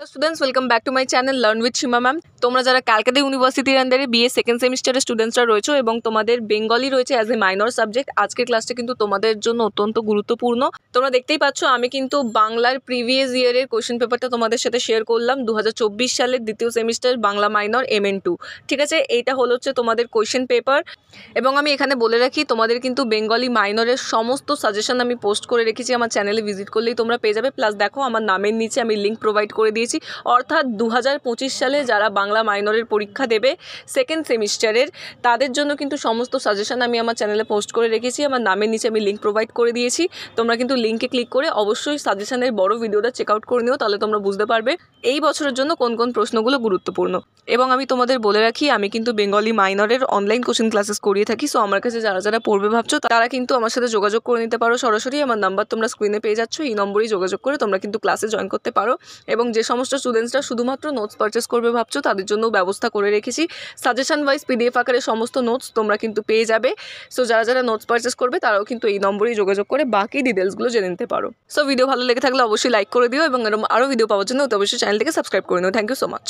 Hello students, welcome back to my channel learn with Seema ma'am. তোমরা যারা ক্যালকাটা ইউনিভার্সিটির আন্ডারে বিএ সেকেন্ড সেমিস্টারের স্টুডেন্টসরা রয়েছে এবং তোমাদের বেঙ্গলি রয়েছে অ্যাজ এ মাইনর সাবজেক্ট, আজকের ক্লাসটা কিন্তু তোমাদের জন্য অত্যন্ত গুরুত্বপূর্ণ। তোমরা দেখতেই পাচ্ছ আমি কিন্তু বাংলার প্রিভিয়াস ইয়ারের কোয়েশ্চেন পেপারটা তোমাদের সাথে শেয়ার করলাম 2024 সালের দ্বিতীয় সেমিস্টার বাংলা মাইনর MN2। ঠিক আছে, এইটা হচ্ছে তোমাদের কোয়েশ্চেন পেপার। এবং আমি এখানে বলে রাখি, তোমাদের কিন্তু বেঙ্গলি মাইনরের সমস্ত সাজেশন আমি পোস্ট করে রেখেছি, আমার চ্যানেলে ভিজিট করলেই তোমরা পেয়ে যাবে। প্লাস দেখো আমার নামের নিচে আমি লিঙ্ক প্রোভাইড করে দিয়েছি, অর্থাৎ 2025 সালে যারা বাংলা মাইনরের পরীক্ষা দেবে সেকেন্ড সেমিস্টারের, তাদের জন্য কিন্তু সমস্ত সাজেশন আমি আমার চ্যানেলে পোস্ট করে রেখেছি, আমার নামের নিচে আমি লিঙ্ক প্রোভাইড করে দিয়েছি। তোমরা কিন্তু লিঙ্কে ক্লিক করে অবশ্যই সাজেশনের বড় ভিডিওটা চেক আউট করে নিও, তাহলে তোমরা বুঝতে পারবে এই বছরের জন্য কোন কোন প্রশ্নগুলো গুরুত্বপূর্ণ। এবং আমি তোমাদের বলে রাখি, আমি কিন্তু বেঙ্গলি মাইনরের অনলাইন কোচিং ক্লাসেস করিয়ে থাকি। সো আমার কাছে যারা যারা পড়বে ভাবছো তারা কিন্তু আমার সাথে যোগাযোগ করে নিতে পারো সরাসরি। আমার নাম্বার তোমরা স্ক্রিনে পেয়ে যাচ্ছ, এই নম্বরেই যোগাযোগ করে তোমরা কিন্তু ক্লাসে জয়েন করতে পারো। এবং যে সমস্ত স্টুডেন্টসরা শুধুমাত্র নোটস পারচেস করবে ভাবছো, তাদের জন্য ব্যবস্থা করে রেখেছি সাজেশন ওয়াইজ PDF আকারে সমস্ত নোটস তোমরা কিন্তু পেয়ে যাবে। সো যারা যারা নোটস পারচেস করবে তারাও কিন্তু এই নম্বরেই যোগাযোগ করে বাকি ডিটেলসগুলো জেনে নিতে পারো। সো ভিডিও ভালো লেগে থাকলে অবশ্যই লাইক করে দিও এবং এরকম আরও ভিডিও পাওয়ার জন্য অবশ্যই চ্যানেলটিকে সাবস্ক্রাইব করে নিও। Thank you so much.